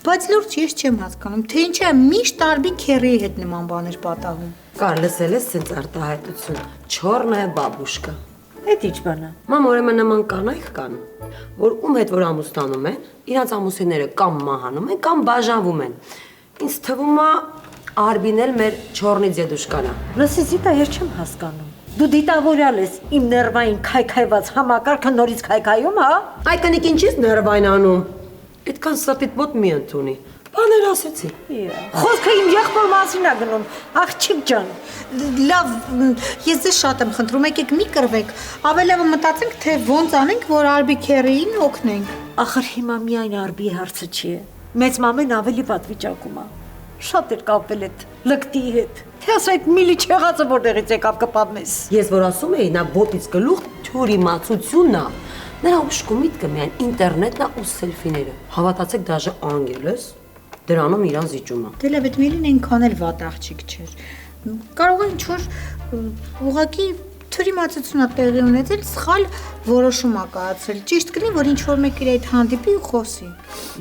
Բայց լուրջ ես չեմ հասկանում, թե ինչ է միշտ Արբի քերիի հետ նման բաներ պատահում։ Կար լսել ես սենց արտահայտություն, չորնայա բաբուշկա։ Էդ ինչ բան է։ Մամ ուրեմն նման կանայք կան, որ ում հետ որ ամուսնանում են, իրանց ամուսինները կամ մահանում են, կամ բաժանվում են։ Ինձ թվում է Արբին էլ մեր չորնի ձեդուշկան է։ Լսի Զիտա, ես չեմ հասկանում։ Դու դիտավորյալ ես իմ ներվային քայքայված համակարգը նորից քայքայում, հա։ Այ կնիկ ինչի՞ց ներվային անում։ Այդքան սրտիդ մոտ մի ընդունի։ Բաներ ասեցի։ Խոսքը իմ եղբոր մասին է գնում, աղջիկ ջան։ Լավ, ես ձեզ շատ եմ խնդրում, եկեք մի կռվեք, ավելավ մտածենք, թե ոնց անենք, որ Արբի քերիին օգնենք։ Ախր հիմա միայն Արբի հարցը չի։ Մեծ մամեն ավելի վատ վիճակում է։ Շատ էր կապել այդ լկտի հետ։ Թե ասա այդ միլի չեղածը որտեղից եկավ կպավ մեզ։ Ես որ ասում էի, նա բոտից գլուխ թյուրի մացությունն է։ Նրա ուշքի միտքը միայն ինտերնետն է ու սելֆիները։ Հավատացեք, դաժե անգելս դրանում իրան զիջում է։ Դե լավ, այդ Միլին այնքան էլ վատ աղջիկ չէր։ Կարող է ինչ-որ ուղղակի թյուրիմացություն է տեղի ունեցել, սխալ որոշում է կայացրել։ Ճիշտ կլինի, որ ինչ-որ մեկ իր հետ հանդիպի ու խոսի։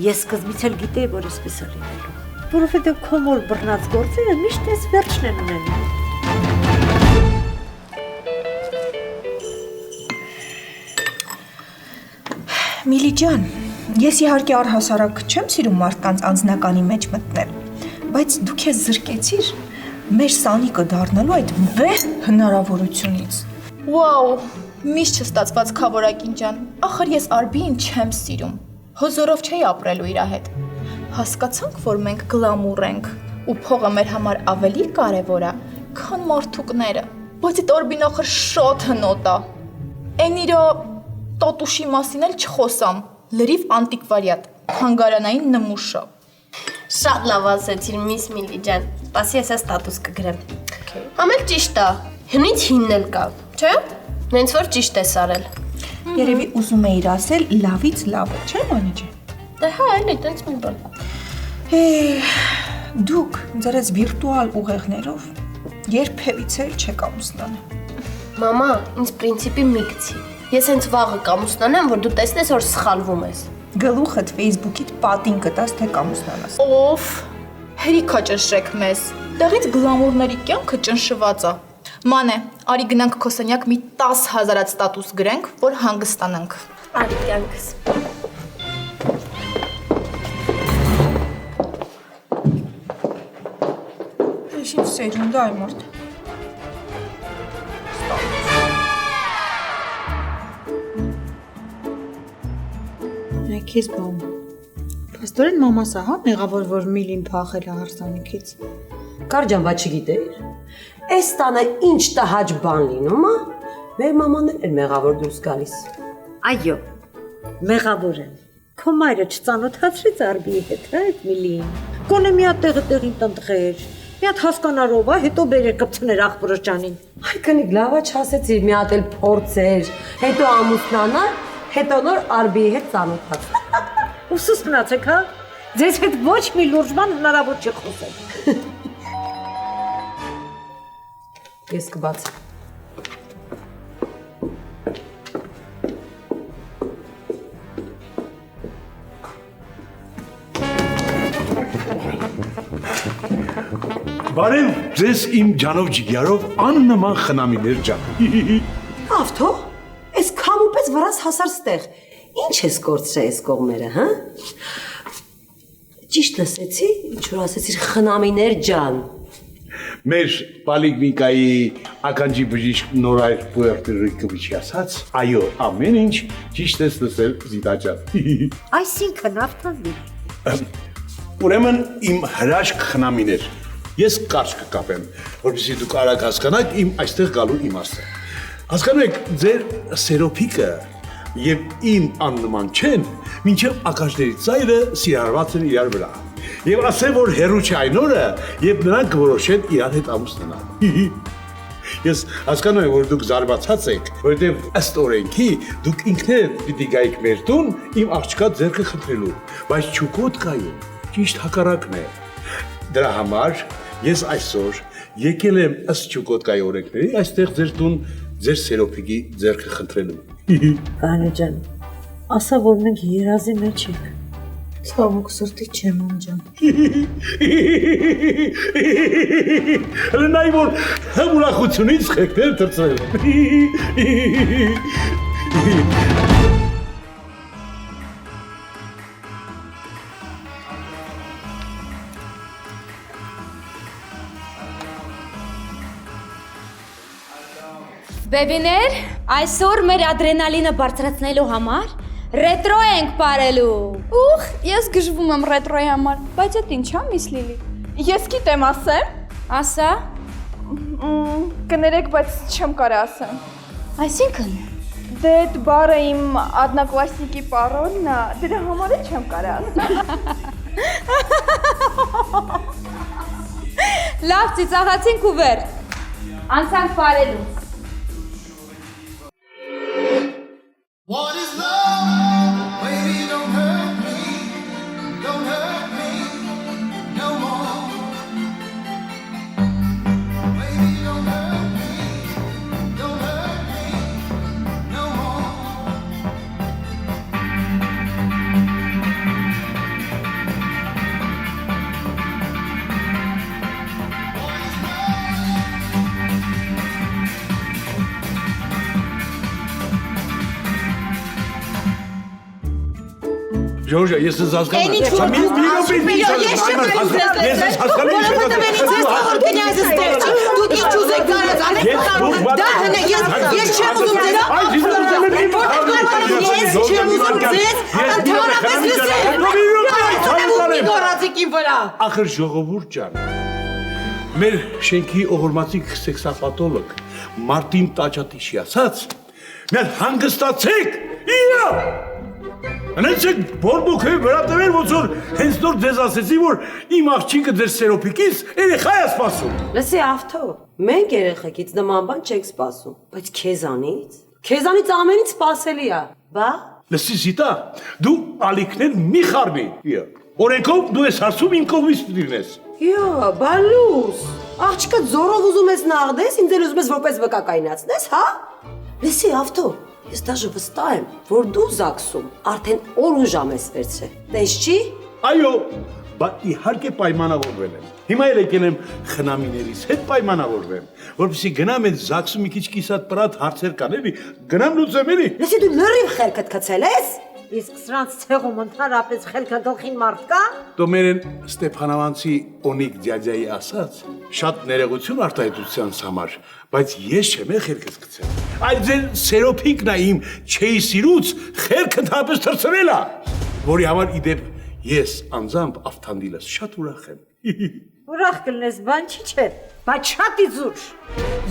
Ես սկզբից էլ գիտեի, որ այսպես է լինելու։ Որովհետև քո մոր բռնած գործերը միշտ այս վերջն են ունենում։ Միլի ջան, ես իհարկե առհասարակ չեմ սիրում մարդկանց անձնականի մեջ մտնել, բայց դու քեզ զրկեցիր մեր Սանիկը դառնալու այդ վեհ հնարավորությունից։ Վաու, միշտ չստացված Քավորակին ջան, ախր ես Արբիին չեմ սիրում, հոզորով չէի ապրելու իր հետ։ Հասկացանք, որ մենք գլամուր ենք ու փողը մեր համար ավելի կարևոր է, քան մարդուկները, բայց այդ Արբին ախր շատ հնոտ է։ Այն իր տոտուշի մասին էլ չխոսամ, լրիվ անտիկվարիատ, հանգարանային նմուշը։ Շատ լավ ասեցիր, միս Միլի ջան, պասի ես ստատուս կգրեմ։ Համել ճիշտ է, հնից հինն էլ կա, չէ՞։ Նենց որ ճիշտ ես արել։ Երևի ուզում էիր ասել լավից լավը, չէ՞ Մանի ջան։ Դե հա, էլի, տենց մի բան։ Դուք ձեր այս վիրտուալ ուղեղներով երբևիցե չեք ամուսնանա։ Մամա, ինձ պրինցիպի մի գցի։ Ես հենց վաղը կամուսնանեմ, որ դու տեսնես, որ սխալվում ես։ Գլուխդ Facebook-իդ պատին կտաս, թե կամուսնանաս։ Օֆ, հերիքա ճնշեք մեզ։ Դեղից գլամուրների կյանքը ճնշված է։ Մանե, արի գնանք քո սենյակ մի 10,000 ստատուս գրենք, որ հանգստանանք։ Արի կյանքս։ Ինչ սերունդ այ մարդ։ Քեզ բան։ Փաստորեն մամաս է, հա, մեղավոր, որ Միլին փախել է հարսանիքից։ Կարջան, բա չգիտեիր։ Այս տանը ինչ տհաճ բան լինում է, մեր մաման էլ մեղավոր դուրս գալիս։ Այո, մեղավոր են։ Քո մայրը չծանոթացրեց Արբիի հետ, հա, այդ Միլիին։ Գոնե մի հատ տեղը տեղին տնտղեր, մի հատ հասկանալով է, հետո բերեր կպցներ աղբորը ջանին։ Այ կնիկ լավա չասեցիր, մի հատ էլ փորձեր, հետո ամուսնանալ, հետո նոր Արբիի հետ ծանոթացնել։ Ուսուս մնացեք, հա։ Ձեզ հետ ոչ մի լուրջ բան հնարավոր չի խոսել։ Ես կբացեմ։ Բարև ձեզ իմ ջանով ջիգարով աննման խնամիներ ջան։ Ավթո, այս քամուպես վրաս հասար ստեղ։ Ինչ ես կորցրել այս կողմերը, հա։ Ճիշտ լսեցի, ինչ որ ասեցիր խնամիներ ջան։ Մեր պոլիկլինիկայի ականջի բժիշկ Նորայր Պուերտո Ռիկովիչի ասաց, այո, ամեն ինչ ճիշտ ես լսել Զիտա ջան։ Այսինքն ավտոզի։ Ուրեմն իմ հրաշք խնամիներ, ես կարճ կկապեմ, որպեսզի դուք արագ հասկանաք իմ այստեղ գալու իմաստը։ Հասկանում եք, ձեր սերոփիկը եւ իմ աննման չեն, մինչեւ ականջների ծայրը սիրարված են իրար վրա։ Եվ ասեմ, որ հերու չէ այն օրը, երբ նրանք կորոշեն իրար հետ ամուսնանալ։ Ես հասկանում եմ, որ դուք զարմացած եք, որովհետև ըստ օրենքի դուք ինքներդ պիտի գայիք մեր տուն իմ աղջկա ձեռքը խնդրելու, բայց Չուկոտկայում ճիշտ հակառակն է։ Դրա համար ես այսօր եկել եմ ըստ Չուկոտկայի օրենքների այստեղ ձեր տուն ձեր սերոփիկի ձեռքը խնդրելու։ Կանե ջան, ասա որ մենք երազի մեջ ենք։ Ցավոք սրտի չեմ անջան։ Հələ նայ որ հəm ուրախությունից խեղդեր դրծել։ Բեբիներ, այսօր մեր ադրենալինը բարձրացնելու համար ռետրո ենք ապրելու։ Ուխ, ես գժվում եմ ռետրոյի համար, բայց այդ ի՞նչ է, միս Լիլի։ Ես գիտեմ ասեմ։ Ասա, Կներեք, բայց չեմ կարա ասեմ։ այսինքն Դե այդ բարը իմ одноклассники պարոլն է, դրա համար էլ չեմ կարա ասեմ։ լավ ծիծաղացինք ու վեր։ Անցանք ապրելու։ What is love? Baby, don't hurt me. Don't hurt me no more. Baby, don't hurt me. Don't hurt me no more. Ժորժա, ես ես հասկանում եմ։ Ես հասկանում եմ։ Որովհետև ինձ ես որ կնյազը ստեղ չի։ Դուք ինչ ուզեք կարած անեք։ Դա հնա ես չեմ ուզում դրա։ Ես չեմ ուզում ձեզ ընդհանրապես լսել։ Գորացիկին վրա։ Ախր ժողովուրդ ջան։ Մեր շենքի օղորմացիկ սեքսապաթոլոգ Մարտին Տաճատիշի ասաց, «Մեր հանգստացեք»։ Իա! Անեցեք բորբոք է վերատվել ոնց որ հենց նոր ձեզ ասեցի, որ իմ աղջիկը ձեր սերոփիկից երեխա է սպասում։ Լսի ավթո, մենք երեխեքից նման բան չենք սպասում, բայց քեզանից ամեն ինչ սպասելի է, բա։ Լսի Զիտա, դու ալիքներ մի խառնի։ Օրենքով դու ես հարցում իմ կողմից դիրնես։ Յո, բալուս, աղջիկը ձորով ուզում ես նաղդես, ինձ էլ ուզում ես որպես վկա կայնացնես, հա։ Լսի ավթո, ես դաժե վստահ եմ, որ դու Զաքսում արդեն օր ու ժամ ես վերցրել, տես չի։ Այո, բա իհարկե պայմանավորվել եմ։ Հիմա էլ եկել եմ խնամիներիս հետ պայմանավորվեմ, որպեսզի գնամ այդ Զաքսում մի քիչ կիսատ պրատ հարցեր կան, էլի, գնամ լուծեմ էլի։ Լսի դու լրիվ խելքդ գցել ես։ Իսկ սրանց ցեղում ընդհանրապես խելքագլխին մարդ կա։ Տոմերեն Ստեփանավանցի Օնիկ դյադյայի ասած, շատ ներողություն արտահայտությանս համար, բայց ես չեմ խելքս գցել։ Այդ ձեր սերոփիկն է իմ չէի սիրուց խելքը դապս թրցրել է, որի համար իդեպ ես անձամբ ավթանդիլս շատ ուրախ եմ։ Ուրախ կլնես, բան չի չէ, բայց շատ իզուր։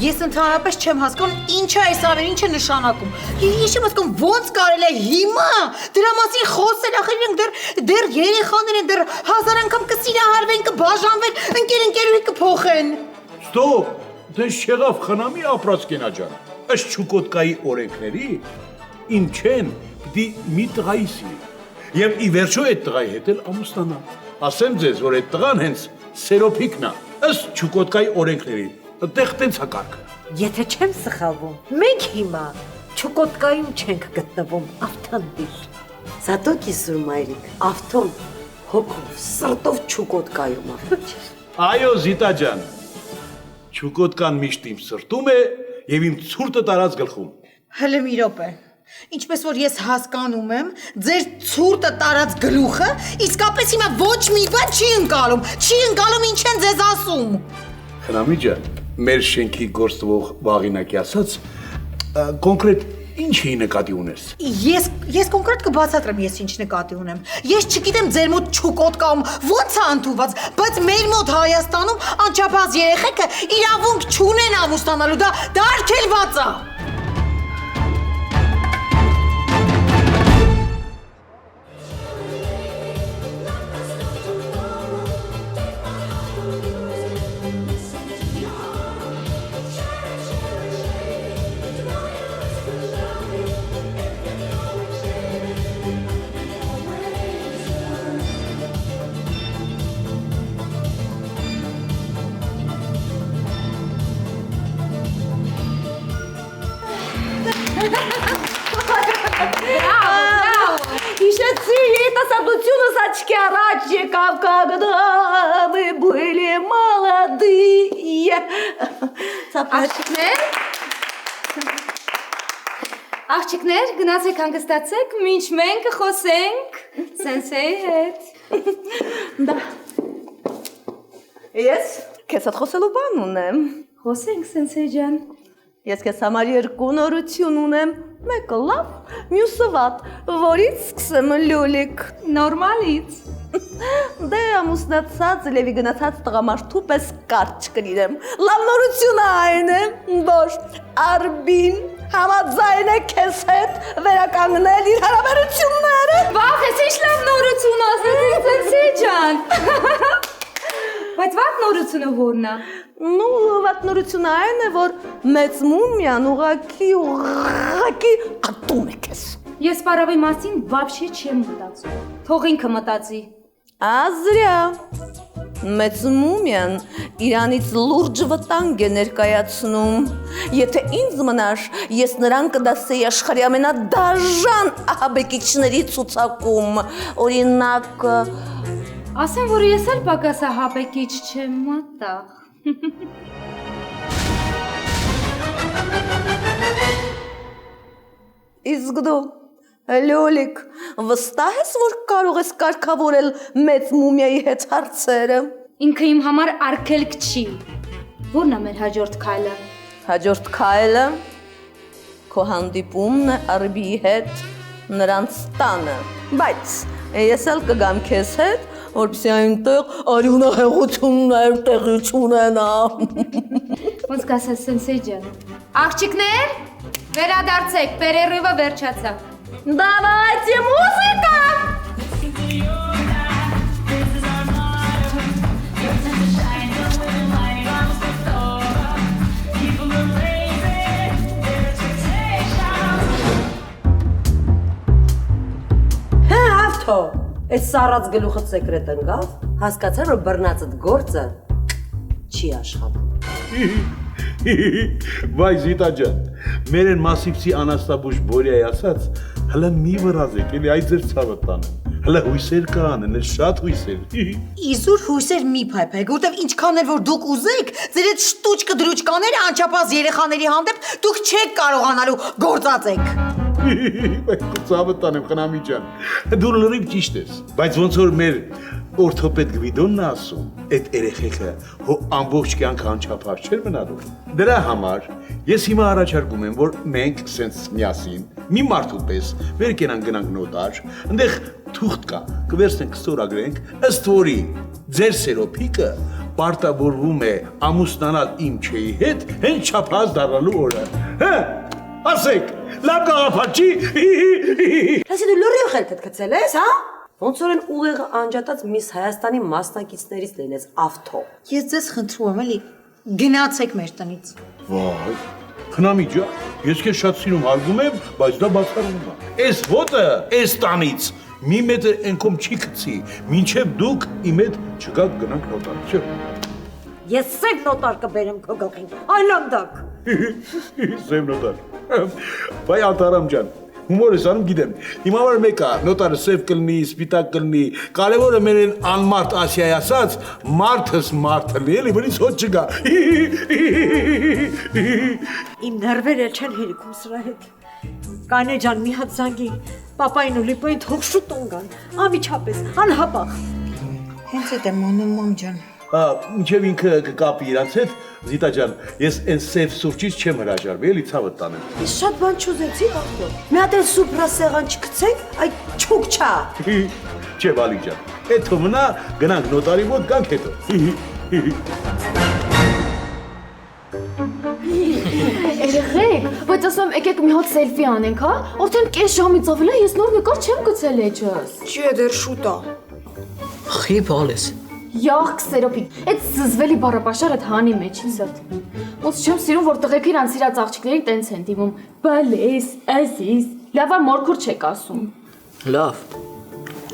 Ես ընդհանրապես չեմ հասկանում ինչ է այս ամեն ինչը նշանակում։ Ես չեմ հասկանում ոնց կարելի է հիմա դրա մասին խոսել, ախր իրենք դեռ երեխաներ են, դեռ հազար անգամ կսիրահարվեն, կբաժանվեն, ընկերուհի կփոխեն։ Ստոպ, դες չեղավ խնամի ապրած կենա ջան։ Ըստ Չուկոտկայի օրենքների իմ չեն պիտի մի տղայի սիրի։ Եվ ի վերջո այդ տղայի հետ էլ ամուսնանա։ Ասեմ ձեզ, որ այդ տղան հենց սերոփիկն է, ըստ Չուկոտկայի օրենքների։ Այդտեղ տենց է կարգը։ Եթե չեմ սխալվում, մենք հիմա Չուկոտկայում չենք գտնվում, ավթանդիր։ Զատո կիսուր մայրիկ, ավթոն հոգով, սրտով Չուկոտկայում է։ Այո, Զիտա ջան, Չուկոտկան միշտ իմ սրտում է եւ իմ ցուրտը տարած գլխում։ Հələ մի րոպե։ Ինչպես որ ես հասկանում եմ, ձեր ցուրտը տարած գլուխը իսկապես հիմա ոչ մի բան չի ընկալում ինչ են ձեզ ասում։ Խնամի ջան, մեր շենքի գործվող վաղինակի ասած, կոնկրետ ինչի նկատի ունես։ Ես կոնկրետ կբացատրեմ ես ինչ նկատի ունեմ։ Ես չգիտեմ ձեր մոտ Չուկոտկայում ոնց է ընդունված, բայց մեր մոտ Հայաստանում անչափահաս երեխեքը իրավունք չունեն ամուսնանալու, դա արգելված է։ Իշեցի երիտասարդությունս աչքի առաջ եկավ, когда мы были молодые. Աղջիկներ, աղջիկներ, գնացեք հանգստացեք, մինչ մենք կխոսենք սենսեի հետ։ Ես քեզ հետ խոսելու բան ունեմ։ Խոսենք սենսեի ջան։ Ես քեզ համար երկու նորություն ունեմ։ Մեկը լավ, մյուսը վատ, որից սկսեմ լոլիկ։ Նորմալից։ Դե ամուսնացած Լևի գնացած տղամարդու պես կարճ կլինեմ։ Լավ նորությունը այն է, որ Արբին համաձայն է քեզ հետ վերականգնել իր հարաբերությունները։ Վախ, ես ինչ լավ նորություն ասեցիք սենսեի ջան։ Բայց վատ նորությունը որն է։ Ну, վատ նորությունը այն է, որ մեծ մումիան ուղակի ատում է քեզ։ Ես պարավի մասին вообще չեմ մտածում։ Թող ինքը մտածի։ Ազրյա։ Մեծ մումիան իրանից լուրջ վտանգ է ներկայացնում։ Եթե ինձ մնար, ես նրան կդասեի աշխարհի ամենադաժան ահաբեկիչների ցուցակում։ Օրինակ, Ասեմ, որ ես էլ պակաս ահաբեկիչ չեմ մատաղ։ իսկ դու, Լոլիկ, վստահ ես, որ կարող ես կարգավորել մեծ մումիայի հետ հարցերը։ Ինքը իմ համար արգելք չի։ Որն է մեր հաջորդ քայլը։ Հաջորդ քայլը քո հանդիպումն է Արբիի հետ նրանց տանը։ Բայց ես էլ կգամ քեզ հետ, որպեսզի այնտեղ արյունահեղություններ տեղի չունենա։ Ոնց կասես սենսեի ջան։ Աղջիկներ, վերադարձեք, պերերիվը վերջացավ։ Давайте музыка! Հա, այս սառած գլուխը սեկրետ ընկավ, հասկացա, որ բռնածդ գործը չի աշխատում։ Վայ Զիտա ջան, մեր են մասիվցի անաստաբուշ Բորյայի ասած, հլը մի վրազեք, էլի այ ձեր ցավը տանեն։ Հլը հույսեր կան, են շատ հույսեր։ Իզուր հույսեր մի փայփայ, որտեվ ինչքան էլ որ դուք ուզեք, ձեր այդ շտուճկը դրուճկաները անչափահաս երեխաների հանդեպ դուք չեք կարողանալու գործածեք։ Ցավը տանեմ խնամի ջան։ Դու լրիվ ճիշտ ես, բայց ոնց որ մեր օրթոպեդ Գվիդոնն է ասում, այդ երեխեքը հո ամբողջ կյանքը անչափահաս չէր մնալու։ Դրա համար ես հիմա առաջարկում եմ, որ մենք սենց միասին մի մարդու պես վեր կենանք գնանք նոտար, այնտեղ թուղթ կա, կվերցնենք ստորագրենք, ըստ որի ձեր սերոփիկը պարտավորվում է ամուսնանալ իմ չէի հետ հենց չափահաս դառնալու օրը։ Հա, ասեք, լավ գաղափար չի։ Լսի դու լրիվ խելքդ գցել ես, հա? Ոնց որ են ուղեղը անջատած Միս Հայաստանի մասնակիցներից լինես ավթո։ Ես ձեզ խնդրում եմ, էլի գնացեք մեր տնից։ Վայ, խնամի ջան, ես քեզ շատ սիրում հարգում եմ, բայց դա բացառում է։ Այս ոտը, այս տանից մի մետր ենքոմ չի գցի, մինչև դուք իմ հետ չգաք գնանք նոտար, չէ՞։ Ես սև նոտար կբերեմ քո գլխին, այլանդակ։ Սև նոտար։ Վայ Ալտարամ ջան, հումոր ես անում գիտեմ։ Հիմա որ մեկը նոտարը սև կլնի, սպիտակ կլնի, կարևորը մեր են անմարդ Ասիայի ասած, մարդս մարդը լի, էլի բնից հոտ չգա։ Իմ ներվերը չեն հերիքում սրա հետ։ Կանե ջան, մի հատ զանգի, պապային ու լիպային թող շուտ ունգան, անմիջապես, անհապաղ։ Հենց այդ եմ անում մամ ջան։ Մինչև ինքը կկապի իրանց հետ, Զիտա ջան, ես այն սև սուրճից չեմ հրաժարվի, էլի ցավը տանեմ։ Ես շատ բան չուզեցի, ավտո։ Մի հատ էլ սուպրասեղան չգցենք, այդ չուկչա։ Չէ, Վալի ջան, այդ թողնա գնանք նոտարի մոտ գանք հետո։ Երեխեք, բայց ասեմ եկեք մի հատ սելֆի անենք, հա? Արդեն կես ժամից ավել է, ես նոր նկար չեմ գցել էջս։ Չէ, դեռ շուտ է։ Խի բալես։ Յախ, սերոփիկ, այդ զզվելի բառապաշարը հանի մեջին սրտ։ Ոնց չեմ սիրում, որ տղեկ իրան սիրած աղջիկներին տենց են դիմում։ Բալես, ասիս, լավա մորքուր չեք ասում։ Լավ։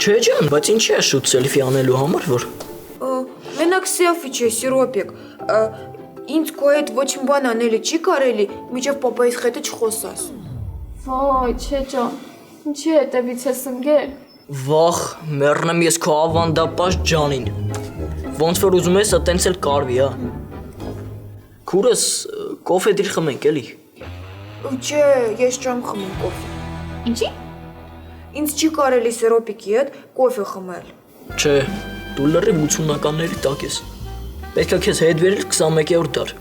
Չէ ջան, բայց ինչի է շուտ սելֆի անելու համար, որ։ Մենակ սելֆի չէ, սիրոպիկ։ Ինձ քո հետ ոչ մի բան անելը չի կարելի, միջև պապայիս հետ չխոսաս։ Վայ, չէ ջան։ Ինչի հետևից ես ընկել։ Վախ, մեռնեմ ես քո ավանդապաշտ ջանին։ Ոնց որ ուզում ես, այտենց էլ կարվի, հա։ Քուրս կոֆե դիր խմենք էլի։ Չէ, ես չեմ խմում կոֆե։ Ինչի։ Ինձ չի կարելի սերոպիկի հետ կոֆե խմել։ Չէ, դու լրիվ 80-ականների տակ ես։ Պետք է քեզ հետ վերել 21-րդ դար։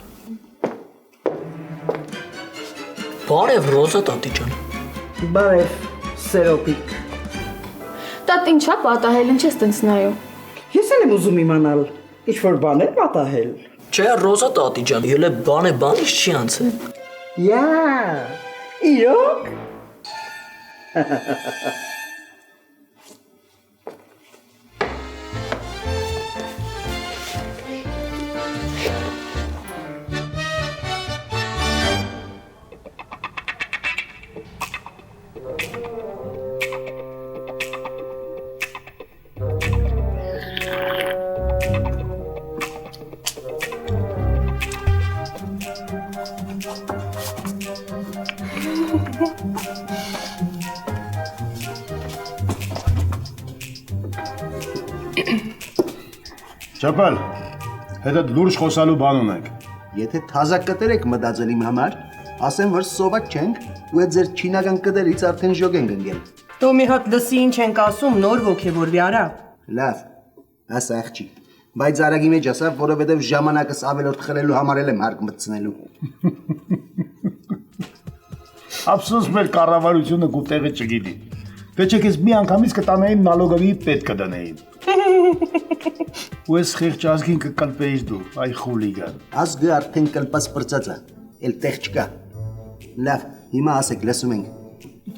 Բարև Ռոզա տատի ջան։ Բարև, սերոպիկ։ Տատ ինչա պատահել, ինչ ես տենց նայում։ Ես էլ եմ ուզում իմանալ, ինչ-որ բան է պատահել։ Չէ, Ռոզա տատի ջան, ելե բան է, բանից չի անցել։ Յա, իրոք։ Ճապալ, հետդ լուրջ խոսալու բան ունենք։ Եթե թազակ կտեր եք մտածել իմ համար, ասեմ, որ սովակ չենք ու այդ ձեր չինական կտերից արդեն ժոգ ենք ընկել։ Դու մի հատ լսի ինչ ենք ասում, նոր ոգևորվի արա։ Լավ, ասա աղջիկ, բայց արագի մեջ ասա, որովհետև ժամանակս ավելորդ խրելու համար եմ հարկ մտցնելու։ Ափսոս մեր կառավարությունը գու տեղը չգիտի։ Թե չէ քեզ մի անգամից կտանեին նալոգավի պետ կդնեին։ Ու ես խիղճ ազգին կկլպեիր դու, այ խուլիգան։ Ազգը արդեն կլպած պրծած է, էլ տեղ չկա։ Լավ, հիմա ասեք, լսում ենք։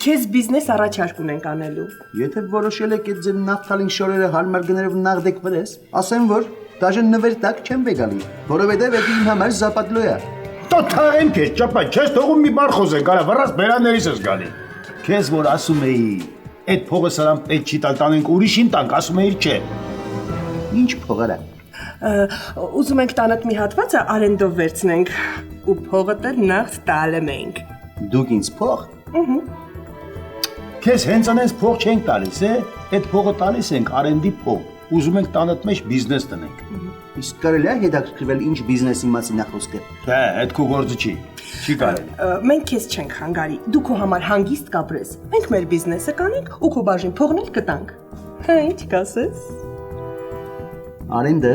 Քեզ բիզնես առաջարկ ունենք անելու։ Եթե որոշել եք այդ ձեր նավթալին շորերը հարմար գներով նաղդեք վրես, ասեմ, որ դաժե նվեր տակ չեմ վեգալի, որովհետև այդ իմ համար զապատլո է։ Տո թաղեմ քեզ, ճապա, քեզ թողում մի բար խոսենք, արա վրաս բերաններից ես գալի։ Քեզ որ ասում էի, այդ փողը սրան պետք չի տալ, տանենք ուրիշին տանք, ասում էիր չէ։ Ինչ փող արա։ Ուզում ենք տանդ մի հատվածը արենդով վերցնենք ու փողը տել նախ տալը մենք։ Դուք ինձ փող։ Քեզ հենց անենց փող չենք տալիս, այդ փողը տալիս ենք արենդի փող։ Ուզում ենք տանդ մեջ բիզնես տնենք։ Իսկ կարելի է հետաքրքրվել ինչ բիզնեսի մասին է խոսքը։ Հա, այդ քո գործը չի։ Չի կարելի։ Մենք քեզ չենք հանգարի։ Դու քո համար հանգիստ կապրես։ Մենք մեր բիզնեսը կանենք ու քո բաժին փողն էլ կտանք։ Հա, ինչ կասես։ Արենդը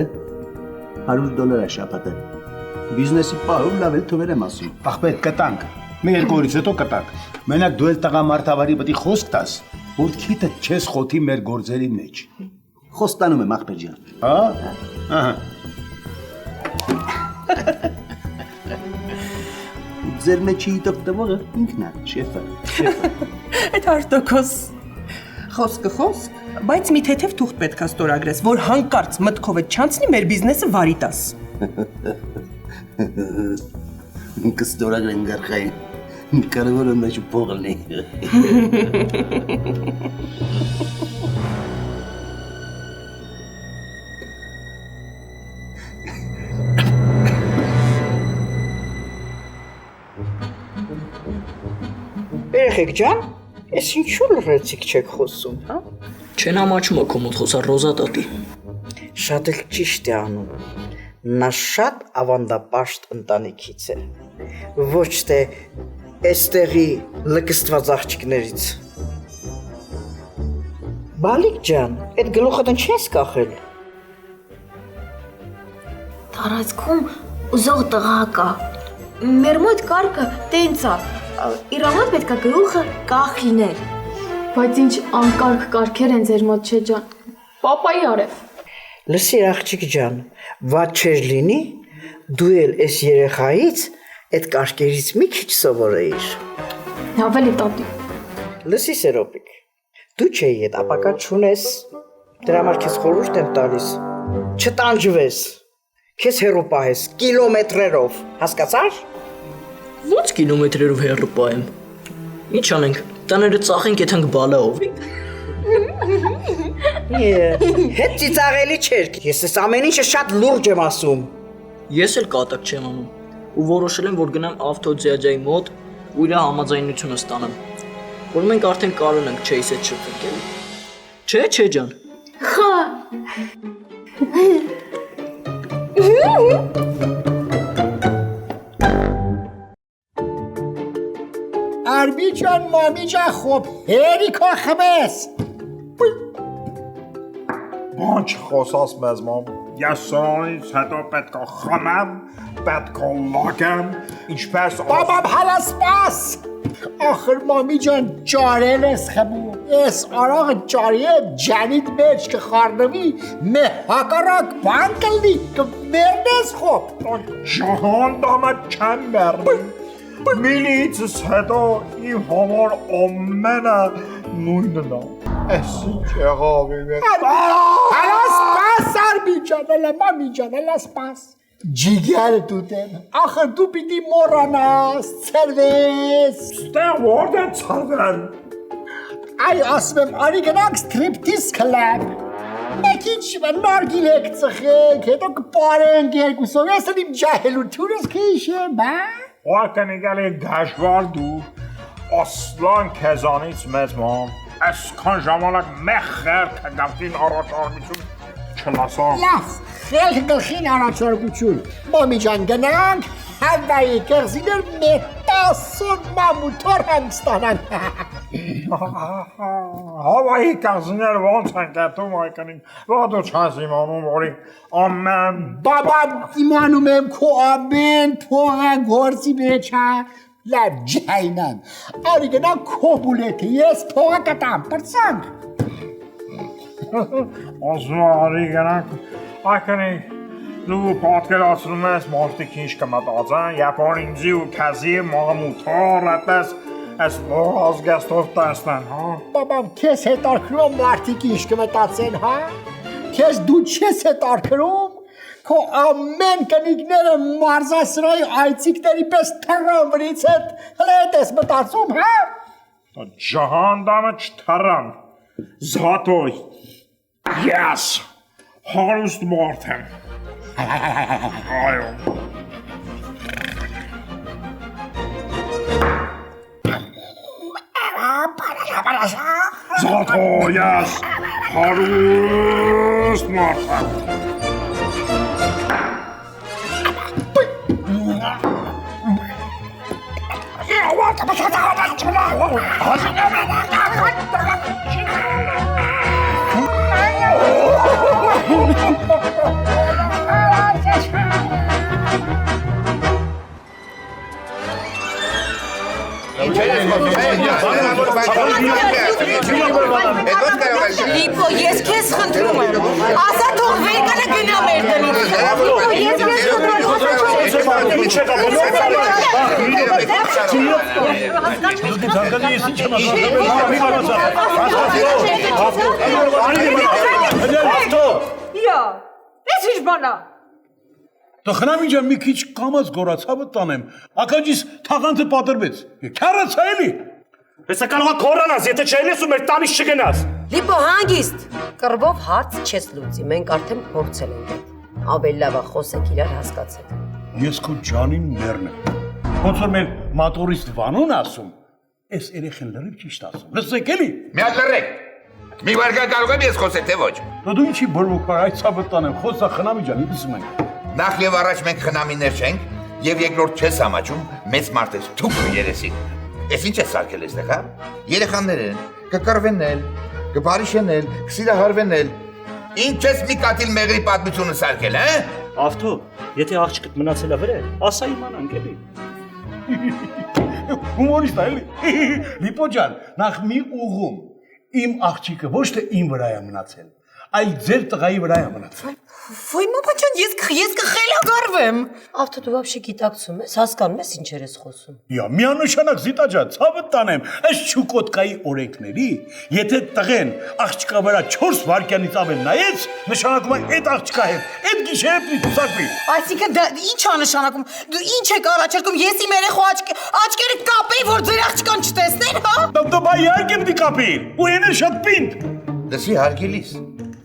$100 է շաբաթը։ Բիզնեսի պահով լավ էլ թվեր եմ ասում։ Ախպետ կտանք։ Մի երկու օրից հետո կտանք։ Մենակ դու էլ տղամարդավարի պետք է խոսք տաս, որ քիթը չես խոթի մեր գործերի մեջ։ Խոստանում եմ ախպեր ջան։ Հա? Ահա։ Ձեր մեջի տոկտվողը ինքն է, շեֆը։ Այդ արտոքոս խոսքը խոսք, բայց մի թեթև թուղթ պետք է ստորագրես, որ հանկարծ մտքովդ չանցնի մեր բիզնեսը վարի տաս։ Կստորագրեն գարխային, կարևորը մեջ փողն է։ Երեխեք ջան, ես ինչու լրացիկ չեք խոսում, հա? Չեն ամաչում է քո մոտ խոսալ Ռոզա տատի։ Շատ էլ ճիշտ է անում։ Նա շատ ավանդապաշտ ընտանիքից է։ Ոչ թե այստեղի լկստված աղջիկներից։ Բալիկ ջան, այդ գլուխդ չես կախել։ Տարածքում ուզող տղա կա։ Մեր մոտ կարգը տենց է։ Իր համար պետք է գլուխը կախ լինել։ Բայց ինչ անկարգ կարգեր են ձեր մոտ չէ ջան։ Պապայի արև։ Լսի աղջիկ ջան, վատ չէր լինի, դու էլ այս երեխայից այդ կարգերից մի քիչ սովորեիր։ Լավ էլի տատի։ Լսի սերոպիկ, դու չէի այդ ապակա չունես, դրա համար քեզ խորհուրդ եմ տալիս, չտանջվես, քեզ հեռու պահես կիլոմետրերով, հասկացար։ Ո՞նց կիլոմետրերով հեռու պահեմ։ Ինչ անենք, տաները ծախենք եթանք բալաով։ Հետ ծիծաղելի չէր, ես այս ամեն ինչը շատ լուրջ եմ ասում։ Ես էլ կատակ չեմ անում ու որոշել եմ, որ գնամ ավտոձիաջայի մոտ ու իր համաձայնությունը ստանամ։ որ մենք արդեն կարող ենք Չեյսի հետ շփվել։ Չէ ջան։ Արբի ջան, մամի ջան, խոբ, հերիքո խմես։ Բան չխոսաս մեզ մամ, ես սրանից հետո պետք է խմեմ, պետք է լակեմ, ինչպես Բաբամ հալա սպաս։ Ախր մամի ջան, ճարել ես խմում, ես արաղը ճարի եմ, ջանիդ մեջ կխարնվի, մե հակարակ բան կլնի, կմերնես խոբ։ Ջահան դամը չեմ մերնի, միլիցս հետո իմ համար ամենը նույնն է, ես ինչ եղավ իմ հետ։ Հալա սպաս արբի ջան, հալա մամի ջան, հալա սպաս։ Ջիգերը դուտեմ, ախր դու պիտի մորանաս, ծրվես։ Ստեղ ворդ է ծրվել։ Այ ասում եմ, արի գնանք սթրիպտիզ կլաբ։ Մեկ ինչ նարգիլ եք ծխենք, հետո կպարենք երկուսով, ես եմ իմ ջահելությունս կհիշեմ, հա։ Ակնիկալ է դաշվար դու, ասլան քեզանից մեծ մամ, այսքան ժամանակ մեկ խերք գավտին առաջարկություն չլասամ։ Լավ, խելք գլխին առաջարկություն, մամի ջան գնանք, հանդայի կեղզիներ մետասոն մամութոր հանգստանանք։ Հավայի կազներ ոնց են կետում այկնին, վադու չաս իմանում, որի ամեն… Բաբամ իմանում եմ քո ամեն փողը գործի մեջ է, լավ ջայնան, արի գնա քո բուլեթը, ես փողը կտամ, պրծանք։ Ասում արի գնանք, այկնին դու պատկերացնում ես մարդիկ ինչ կմտածեն, երբ որ ինձի ու քեզի մամութոր այդպես այս ազգաստով տեսնեն, հա։ Բաբամ, քեզ հետարքրում մարդիկ ինչ կմտածեն, հա։ Քեզ դու չես հետարքրում, քո ամեն կնիկները մարզասրահի այցիկների պես թռան վրից հետ, հլե հետ ես մտածում, հա։ Ջահան դամը չթռան, զատո, ես հարուստ մարդ եմ։ Այո։ Զատո, ես հարուստ մարդ եմ։ Լիպո, ես քեզ խնդրում եմ, ասա թող վերկանը գնա մեր տնից։ Լիպո, ես քեզ Դու խնամ ինչ մի քիչ կամած գորացավը տանեմ, ականջիս թաղանթը պատրվեց, քարացա էլի։ Հեսա կարող է կորանաս, եթե չեն ես ու մեր տանից չգնաս։ Լիպո, հանգիստ, կռվով հարց չես լուծի, մենք արդեն փորձել ենք այդ, ավելի լավ է խոսեք իրար հասկացեք։ Ես քո ջանին մերն եմ, ոնց որ մեր մատորիստ Վանոն ասում, այս երեխեն լրիվ ճիշտ ասում, լսեք էլի։ Մի հատ լրեք, մի վարգան կարող եմ ես խոսել, թե ոչ։ Դու ինչի բրբոքար այդ ցավը տանեմ, խոսա խնամի ջան, լսում ենք։ Նախ եւ առաջ մենք խնամիներ չենք, եւ երկրորդ չես համաչում, մեծ մարդ ես թուք երեսին։ Ես ինչ ես սարքել այստեղ, հա։ Երեխաներ են, կկռվեն էլ, կբարիշեն էլ, կսիրահարվեն էլ։ Ինչ ես մի կաթիլ մեղրի պատմությունը սարքել, հա։ Ավտո, եթե աղջիկդ մնացել է վրա, ասա իմանանք էլի։ Հումորիստ է էլի։ Լիպո ջան, նախ մի ուղում, իմ աղջիկը ոչ թե իմ վրա է մնացել, այլ ձեր տղայի վրա է մնացել։ Ոյ մամա ջան, ես կխելագարվեմ։ Ավտո դու вообще գիտակցում ես, հասկանում ես ինչեր ես խոսում։ Յա, միանշանակ զիտա ջան, ցավը տանեմ, այս Չուկոտկայի օրենքների, եթե տղեն աղջկա վրա 4 վայրկյանից ավել նայեց, նշանակում է այդ աղջկա հետ, այդ գիշերը պիտի ցուցակվի։ Այսինքն դա ի՞նչ է նշանակում։ Դու ի՞նչ եք առաջարկում, ես իմ երեխու աչքերը կապեի, որ ձեր աղջկան չտեսնեն, հա։ Դա բայ իհարկե պիտի կապի, ու એને շատ պինդ։ Դասի հարգելիս։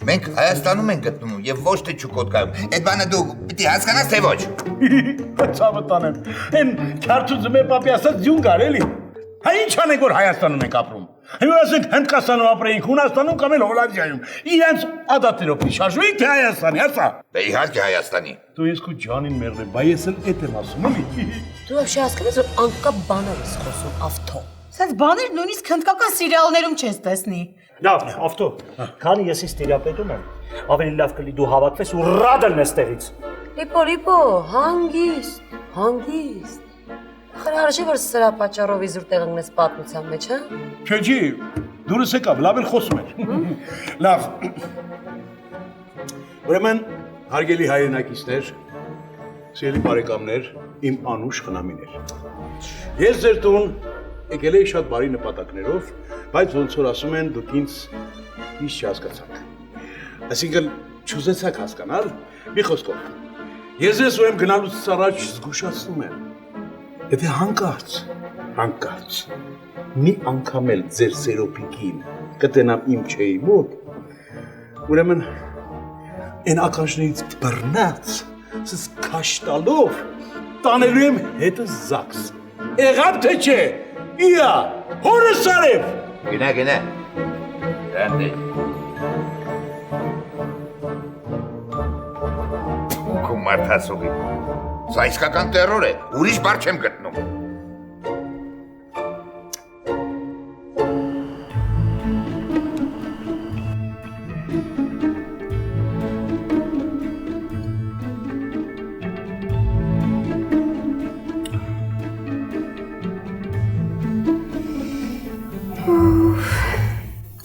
Մենք Հայաստանում ենք գտնվում եւ ոչ թե Չուկոտկայում։ Այդ բանը դու պիտի հասկանաս թե ոչ։ Ցավը տանեմ։ Են քարտուզը մեր պապի ասած ձյուն գար էլի։ Հայ ինչ անենք որ Հայաստանում ենք ապրում։ Հիմա ասենք Հնդկաստանում ապրեինք, Հունաստանում կամ էլ Հոլանդիայում։ Իրենց ադատներով շարժվեինք թե Հայաստանի, հա՞։ Դե իհարկե Հայաստանի։ Դու ես քո ջանին մեղրե, բայ ես էլ էդ եմ ասում, էլի։ Դու вообще հասկանես, որ անկապ բաներ ես խոսում, ավտո։ Սենց բաներ նույնիսկ հնդկական սիրիալներում չես տեսնի։ Լավ, ավտո, քանի ես ինձ տիրապետում եմ, ավելի լավ կլի դու հավաքվես ու ռադելն էստեղից։ Լիպո, հանգիստ։ Խրարժի որ սրա պատճառով իզուր տեղնես պատմության մեջ, հա։ Չէ, դուրս եկավ, լավ էլ խոսում էր։ Լավ։ Ուրեմն, հարգելի հայրենակիցներ, սիրելի բարեկամներ, իմ անուշ խնամիներ։ Ես ձեր տուն եկել էի շատ բարի նպատակներով, բայց ոնց որ ասում են, դուք ինձ չհասկացաք։ Այսինքն չուզեցաք հասկանալ, մի խոսքով։ Ես ես ուրեմն գնալուց առաջ զգուշացնում եմ։ Եթե հանկարծ մի անգամ էլ ձեր սերոպիկին կտենամ իմ չէի մոտ, ուրեմն այն ականջներից բռնած, սս քաշ տալով տանելու եմ հետս զաքս։ Եղավ թե չէ, իա, հորս արև։ Գնա։ Դանդե։ Ու մարդասուղի։ Սա իսկական տերոր է, ուրիշ բառ չեմ գտնում։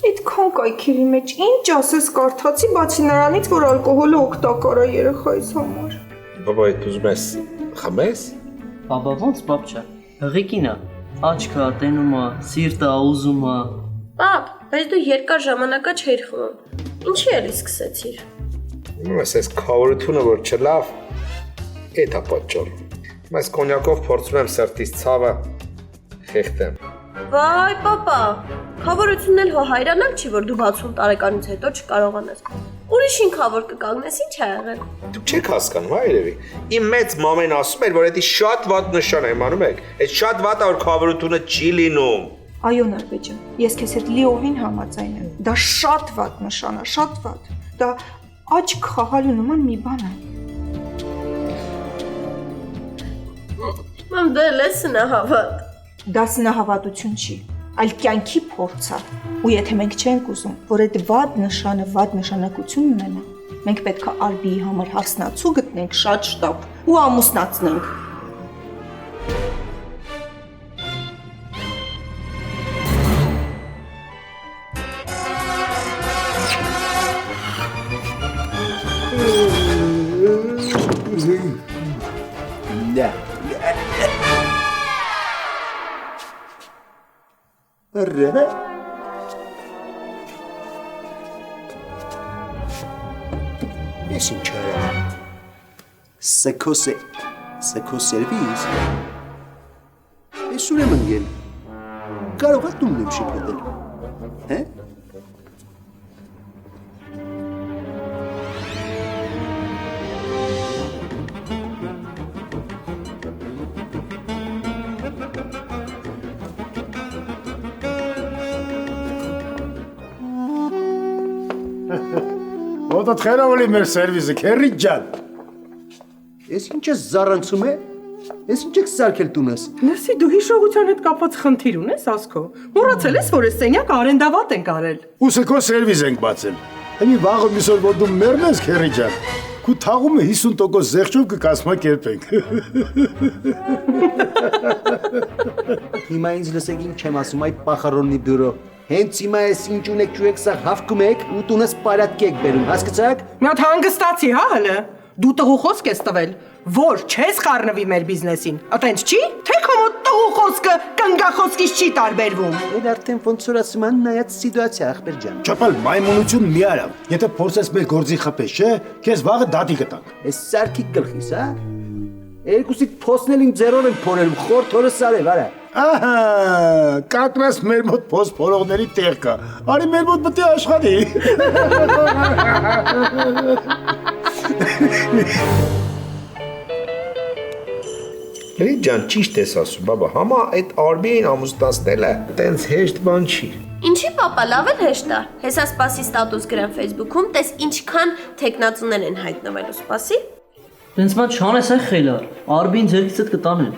Այդքան կայքերի մեջ ինչ ասես կարդացի, բացի նրանից, որ ալկոհոլը օգտակար է երեխայիս համար։ Բաբա, այդ ուզում ես խմես։ Բաբա, ոնց բաբչա։ Հղիկին է, աչքը ատենում է, սիրտը ուզում է։ Պապ, բայց դու երկար ժամանակա չէիր խմում։ Ինչի էլի սկսեցիր։ Ես քավորությունը որ չլավ, էդ է պատճառը։ Ես կոնյակով փորձում եմ սրտից ցավը խեղդեմ։ Վայ, պապա, քավորությունն էլ հո հայրանալ չի, որ դու 60 տարեկանից հետո չկարողանաս։ Ուրիշին քավոր կկանգնես, ինչ է եղել։ Դուք չեք հասկանում, հա երևի։ Իմ մեծ մամեն ասում էր, որ դա շատ վատ նշան է, իմանում եք։ Այդ շատ վատ է, որ քավորությունը չի լինում։ Այո, Նարբեջան, ես քեզ հետ լիովին համաձայն եմ։ Դա շատ վատ նշան է, շատ վատ։ Դա աչք խաղալու նման մի բան է։ Մամ, դե լեսնահավատ։ Դա սնահավատություն չի, այլ կյանքի փորձ է։ Ու եթե մենք չենք ուզում, որ այդ վատ նշանը վատ նշանակություն ունենա, մենք պետք է Արբիի համար հարսնացու գտնենք շատ շտապ ու ամուսնացնենք։ Ռե։ Ես ինչ է։ Սեքո սերվիս։ Ես ուրեմն գել։ Կարող ես դու նեմ շփոթել։ Հե։ Ոտդ խերավելի մեր սերվիզը, քերրիջ ջան։ Ես ինչ ես զառանցում է։ Ես ինչ ես սարքել տունս։ Ներսի դու հիշողության հետ կապված խնդիր ունես, Ասկո։ Մոռացել ես, որ այս սենյակը արենդավատ ենք արել։ Ուսը քո սերվիզ ենք բացել։ Հենի վաղը միսօր որ դու մեռնես, քերրիջ ջան։ Քու թաղումը 50% զեղչով կկազմակերպենք։ Հիմա ինձ լսեք ինչ եմ ասում այդ պախարոնի բյուրո։ Հենց հիմա ես ինչ ունեք ճուեք սա հավքում եք ու տունս պարատկեք բերում, հասկացաք։ Մի հատ հանգստացի, հա հələ։ Դու տղու խոսք ես տվել, որ չես խառնվի մեր բիզնեսին։ Այտենց չի։ Թե քո մոտ տղու խոսքը կնգախոսքից չի տարբերվում։ Այդ արդեն ոնց որ ասում են նայած սիտուացիա ախպեր ջան։ Չապալ մայմունություն մի արա։ Եթե փորձես մեր գործի խփես, չէ, քեզ վաղը դատի կտանք։ Այս սարքի գլխիս, հա։ Երկուսիդ փոսնել իմ ձերով են փորել, խոր թորը սարել, արա։ Ահա, կակրաս մեր մոտ փոս փորողների տեղ կա։ Արի մեր մոտ մտի աշխատի։ Լի ջան, ճիշտ ես ասում, բաբա, համա այդ Արբիին ամուսնացնելը տենց հեշտ բան չի։ Ինչի պապա, լավ էլ հեշտ է։ Հեսա սպասի ստատուս գրեմ Facebook-ում, տես ինչքան տեխնացուներ են հայտնվելու, սպասի։ Դենց մա չանես է խելար, արբին ձերքիցդ կտանեն։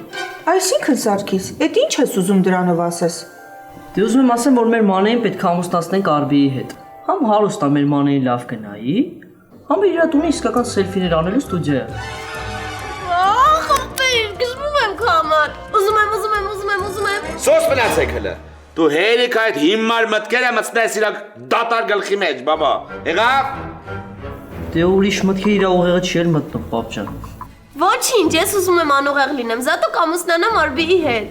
Այսինքն Սարգիս, էդ ինչ ես ուզում դրանով ասես։ Դե ուզում եմ ասեմ, որ մեր մանեին պետք է ամուսնացնենք Արբիի հետ։ Համ հարուստ է մեր մանեին լավ գնայի, համ իր տունի իսկական սելֆիներ անելու ստուդիա։ Խմբեր, գժվում եմ կամար։ Ուզում եմ։ Սոս մնացեք հլը։ Դու հերիք այդ հիմար մտքերը մտցնես իրակ դատար գլխի մեջ, բաբա։ Եղավ։ Դե ուրիշ մտքի իր ուղեղը չի էլ մտնում, պապ ջան։ Ոչինչ, ես ուզում եմ անուղեղ լինեմ, զատո կամուսնանամ Արբիի հետ։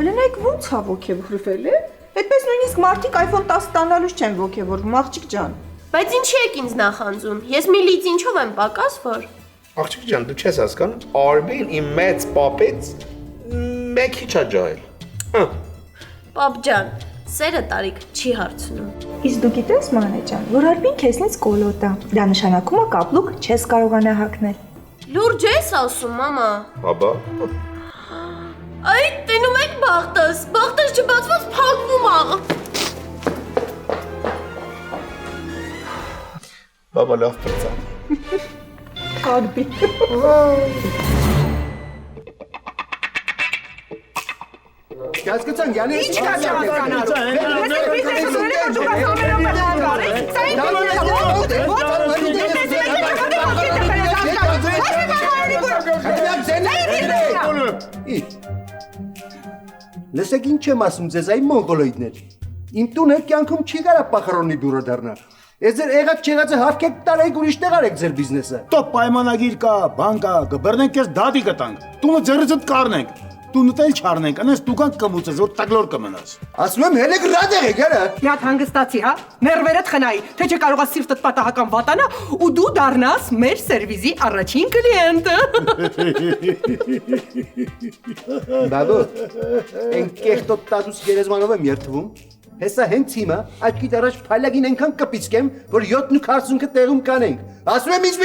Հլենայք ո՞նց է ոգևորվել է։ Այդպես նույնիսկ մարդիկ iPhone 10 ստանալուց չեն ոգևորվում, աղջիկ ջան։ Բայց ինչի եք ինձ նախանձում։ Ես միլից ինչով եմ պակաս որ։ Աղջիկ ջան, դու չես հասկանում, Արբին իմ մեծ պապից մեկ քիչ է ջահել։ Պապ ջան, սերը տարիք չի հարցնում։ Իսկ դու գիտես, մանե ջան, որ Արբին քեզնից կոլոտ է։ Դա նշանակում է կապլուկ չես կարողանա հագնել։ Լուրջ ես ասում, մամա։ Բաբա։ Այ տենում եք բախտս չբացված փակվում ա։ Բաբա լավ պրծա։ Արբի։ Կասկածան, յանի Ինչ կա Լսեք ինչ եմ ասում ձեզ այ մոնղոլոիդներ։ Իմ տունը կյանքում չի կարա պախարոնի դուրը դառնալ։ Ես ձեր եղած չեղածը հավքեք տարեք ուրիշ տեղ արեք ձեր բիզնեսը։ Տո պայմանագիր կա, բան կա, կբռնենք քեզ դատի կտանք։ Տունը ձեռիցդ կառնենք։ Տունը տել չառնենք, անես դու կան կմուծես, որ տագլոր կմնաս։ Ասում եմ հելեք ռադ եղեք, հələ։ Մի հատ հանգստացի, հա։ Ներվերդ խնայի, թե չէ կարողա սիրտդ պատահական վատանա ու դու դառնաս մեր սերվիզի առաջին կլիենտը։ Բաբո, են կեղտոտ տադուս գերեզմանով եմ երթվում։ Հեսա հենց հիմա աչքիդ առաջ փայլագին այնքան կպիցկեմ, որ 7:40-ը տեղում կանենք։ Ասում եմ ինձ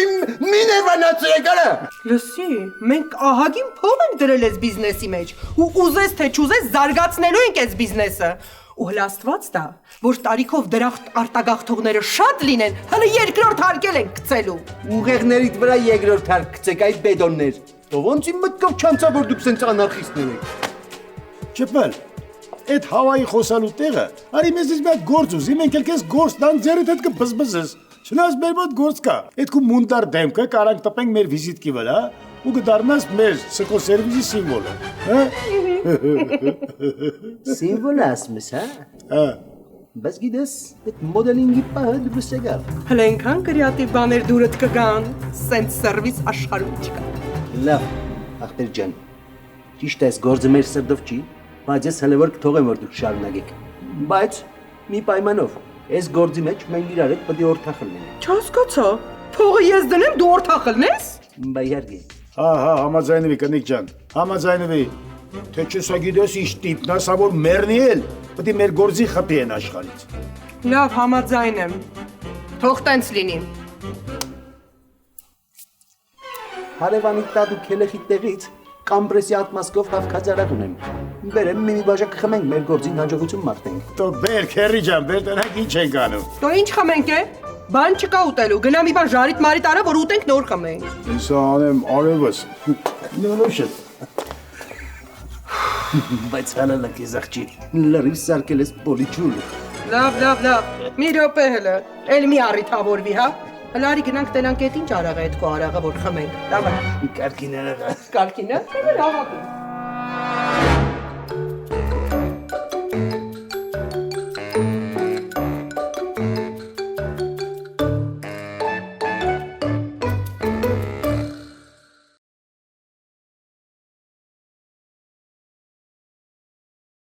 մի ներվանացրեք, արա։ Լսի, մենք ահագին փող ենք դրել այս բիզնեսի մեջ ու ուզես թե չուզես զարգացնելու ենք այս բիզնեսը։ Ու հլաստված դա, որ տարիքով դրախտ արտագաղթողները շատ լինեն, հələ երկրորդ հարկել ենք գցելու։ Ուղեղներիդ վրա երկրորդ հարկ գցեք այդ բեդոններ։ Ոնց իմ մտքով չանցա որ դուք սենց անարխիստներ եք։ Չպել։ Այդ Հավայի խոսալու տեղը, արի մեզ մի հատ գործ ուզի, մենք էլ քեզ գործ տան ձերդ հետ կբզբզես։ Չնայած մեր մոտ գործ կա։ Այդ քո մունդար դեմքը կարանք տպենք մեր վիզիտկի վրա ու կդառնաս մեր սկո սերվիզի սիմվոլը, հա։ Սիմվոլը ասում ես, հա։ Հա։ Բայց գիտես, այդ մոդելինգի պահը դուրս եկավ։ Հələ այնքան կրեատիվ բաներ դուրդ կգան, սենց սերվիս աշխարհում չկա։ Լավ, ախպեր ջան։ Ճիշտ է, գործը մեր սրտով չի, բայց ես հələ որ կթողեմ որ դուք շարունակեք։ Բայց մի պայմանով, այս գործի մեջ մենք իրար հետ պետք է օրթախ լինենք։ Չհասկացա։ Փողը ես դնեմ, դու օրթախլնես։ Բա իհարկե։ Հա, համաձայնվի կնիկ ջան, համաձայնվի։ Թե չսա գիտես ինչ տիպն է, սա որ մեռնի էլ, պետք է մեր գործի խփի են աշխարհից։ Լավ, համաձայն եմ։ Թող տենց լինի։ Հարևանի տատու քելեխի տեղից կամբրեսի ատմասկով հավքածարակ ունեմ։ Բերեմ մի բաժակ խմենք մեր գործին հաջողություն մաղթենք։ Տո բեր, քերի ջան, բեր տնենք ինչ ենք անում։ Դու ինչ խմենք է։ Բան չկա ուտելու, գնա մի բան ժարիտ մարիտ արա, որ ուտենք նոր խմենք։ Իսա անեմ արևս։ Նորոշը։ Բայց հələ լքես աղջի, լրիվ սարկել ես պոլիչուլ։ Լավ, մի րոպե հələ, էլ մի առիթավորվի, հա։ Հələ արի գնանք տենանք էդ ինչ արաղ է այդ քո արաղը, որ խմենք։ Լավ է։ Կարգին արաղը։ Կարգին է, լավ է։